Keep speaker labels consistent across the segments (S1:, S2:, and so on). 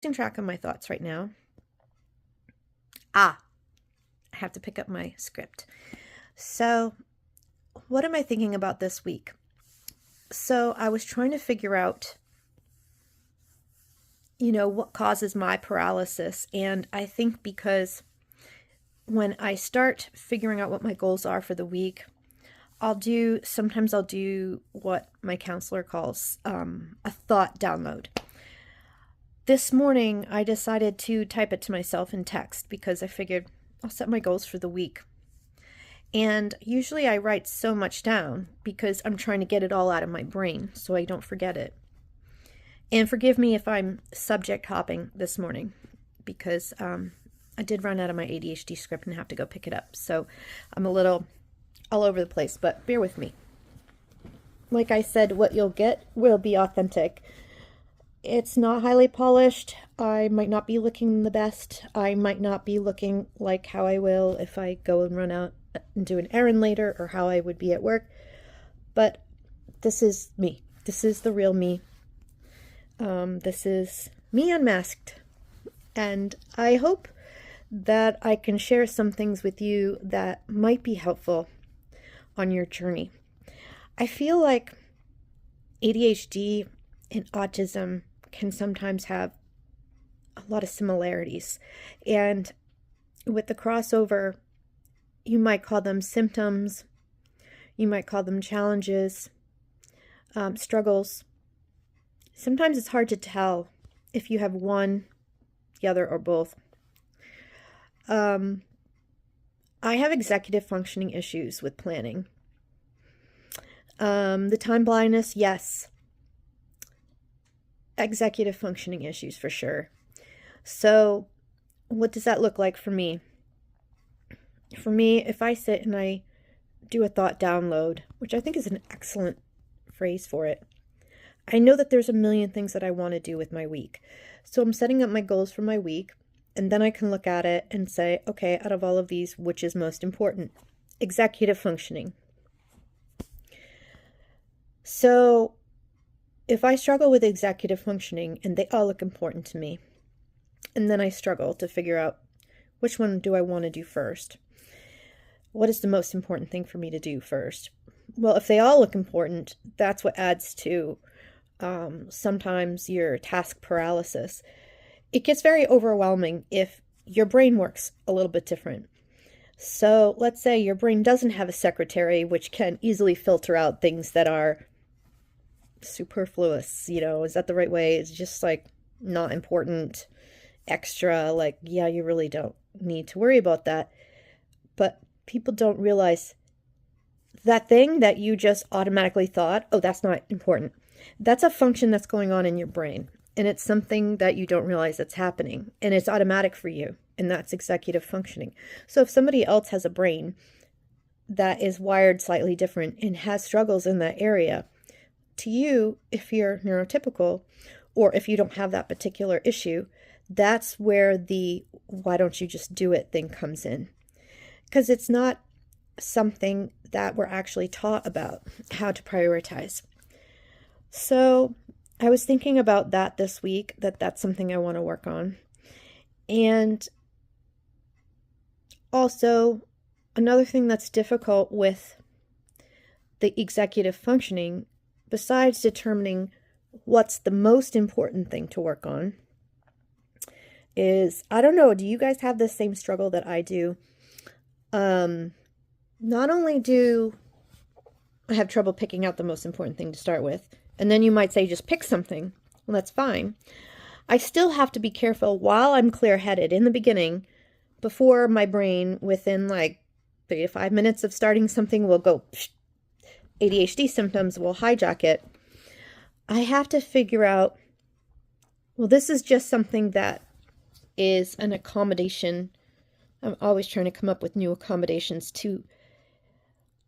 S1: losing track of my thoughts right now. I have to pick up my script. So, what am I thinking about this week? So, I was trying to figure out, what causes my paralysis. And I think because when I start figuring out what my goals are for the week, sometimes I'll do what my counselor calls a thought download. This morning, I decided to type it to myself in text because I figured I'll set my goals for the week. And usually I write so much down because I'm trying to get it all out of my brain so I don't forget it. And forgive me if I'm subject hopping this morning because I did run out of my ADHD script and have to go pick it up. So I'm a little all over the place, but bear with me. Like I said, what you'll get will be authentic. It's not highly polished. I might not be looking the best. I might not be looking like how I will if I go and run out and do an errand later, or how I would be at work. But this is me. This is the real me. This is me unmasked. And I hope that I can share some things with you that might be helpful on your journey. I feel like ADHD and autism can sometimes have a lot of similarities. And with the crossover, you might call them symptoms, you might call them challenges, struggles. Sometimes it's hard to tell if you have one, the other, or both. I have executive functioning issues with planning. The time blindness, yes. Executive functioning issues for sure. So what does that look like for me? For me, if I sit and I do a thought download, which I think is an excellent phrase for it, I know that there's a million things that I want to do with my week. So I'm setting up my goals for my week, and then I can look at it and say, okay, out of all of these, which is most important? Executive functioning. So if I struggle with executive functioning, and they all look important to me, and then I struggle to figure out which one do I want to do first? What is the most important thing for me to do first? Well, if they all look important, that's what adds to sometimes your task paralysis. It gets very overwhelming if your brain works a little bit different. So let's say your brain doesn't have a secretary, which can easily filter out things that are superfluous. Is that the right way? It's just like not important, extra, like, yeah, you really don't need to worry about that. But people don't realize that thing that you just automatically thought, oh, that's not important. That's a function that's going on in your brain. And it's something that you don't realize that's happening. And it's automatic for you. And that's executive functioning. So if somebody else has a brain that is wired slightly different and has struggles in that area, to you, if you're neurotypical, or if you don't have that particular issue, that's where the why don't you just do it thing comes in. Because it's not something that we're actually taught about how to prioritize. So I was thinking about that this week, that's something I want to work on. And also, another thing that's difficult with the executive functioning, besides determining what's the most important thing to work on, is, I don't know, do you guys have the same struggle that I do? Not only do I have trouble picking out the most important thing to start with, and then you might say, just pick something. Well, that's fine. I still have to be careful while I'm clear-headed in the beginning, before my brain, within like 3 to 5 minutes of starting something, will go, ADHD symptoms will hijack it. I have to figure out, well, this is just something that is an accommodation. I'm always trying to come up with new accommodations to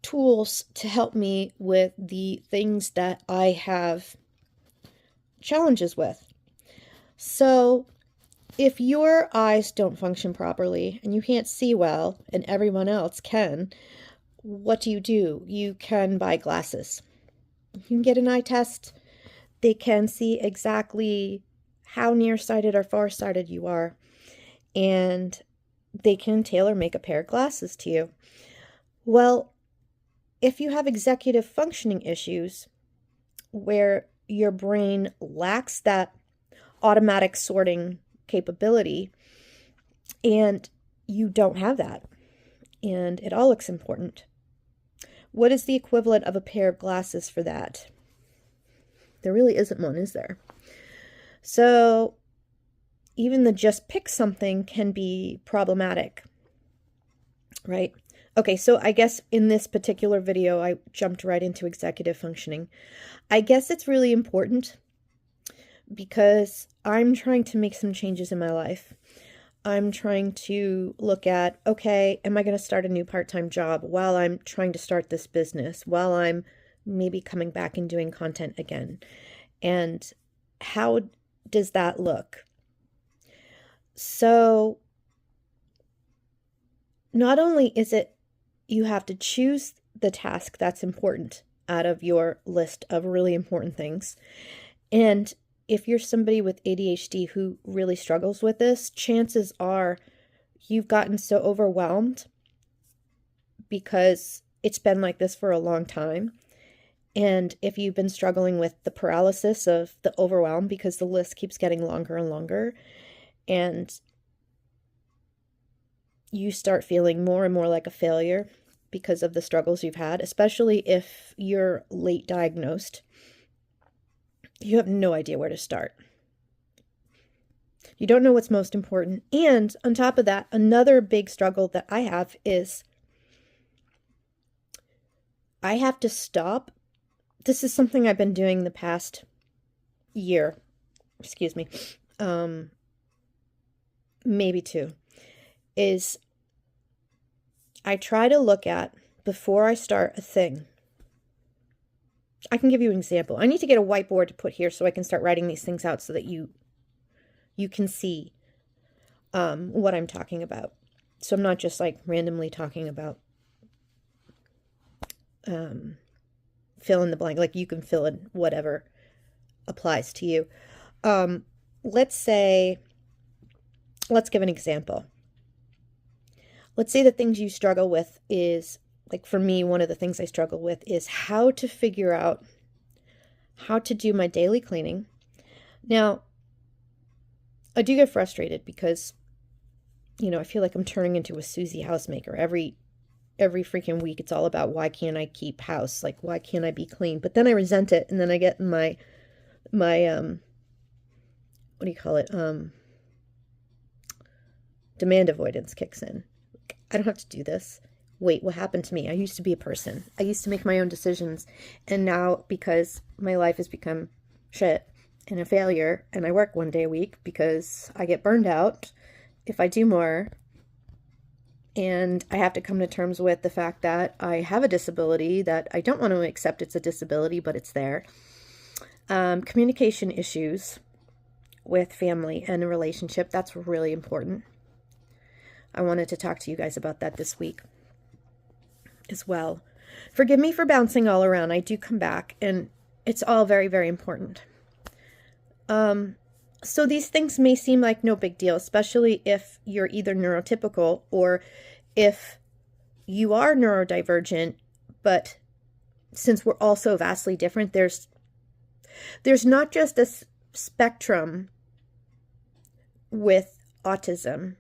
S1: tools to help me with the things that I have challenges with. So if your eyes don't function properly and you can't see well and everyone else can, what do? You can buy glasses. You can get an eye test. They can see exactly how nearsighted or farsighted you are, and they can tailor make a pair of glasses to you. Well, if you have executive functioning issues where your brain lacks that automatic sorting capability, and you don't have that, and it all looks important, what is the equivalent of a pair of glasses for that? There really isn't one, is there? So even the just pick something can be problematic, right? Okay, so I guess in this particular video, I jumped right into executive functioning. I guess it's really important because I'm trying to make some changes in my life. I'm trying to look at, okay, am I going to start a new part-time job while I'm trying to start this business, while I'm maybe coming back and doing content again? And how does that look? So not only is it you have to choose the task that's important out of your list of really important things. And if you're somebody with ADHD who really struggles with this, chances are you've gotten so overwhelmed because it's been like this for a long time. And if you've been struggling with the paralysis of the overwhelm because the list keeps getting longer and longer, and you start feeling more and more like a failure because of the struggles you've had, especially if you're late diagnosed, you have no idea where to start. You don't know what's most important. And on top of that, another big struggle that I have is I have to stop. This is something I've been doing the past year, maybe two, is I try to look at, before I start a thing, I can give you an example. I need to get a whiteboard to put here so I can start writing these things out so that you can see what I'm talking about. So I'm not just like randomly talking about fill in the blank, like you can fill in whatever applies to you. Let's give an example. Let's say the things you struggle with is, like for me, one of the things I struggle with is how to figure out how to do my daily cleaning. Now, I do get frustrated because, I feel like I'm turning into a Susie housemaker. Every freaking week, it's all about why can't I keep house? Like, why can't I be clean? But then I resent it, and then I get my what do you call it? Demand avoidance kicks in. I don't have to do this. Wait, what happened to me? I used to be a person. I used to make my own decisions. And now, because my life has become shit and a failure, and I work one day a week because I get burned out if I do more, and I have to come to terms with the fact that I have a disability, that I don't want to accept it's a disability, but it's there. Communication issues with family and a relationship, that's really important. I wanted to talk to you guys about that this week as well. Forgive me for bouncing all around. I do come back, and it's all very, very important. So these things may seem like no big deal, especially if you're either neurotypical or if you are neurodivergent, but since we're all so vastly different, there's not just a spectrum with autism.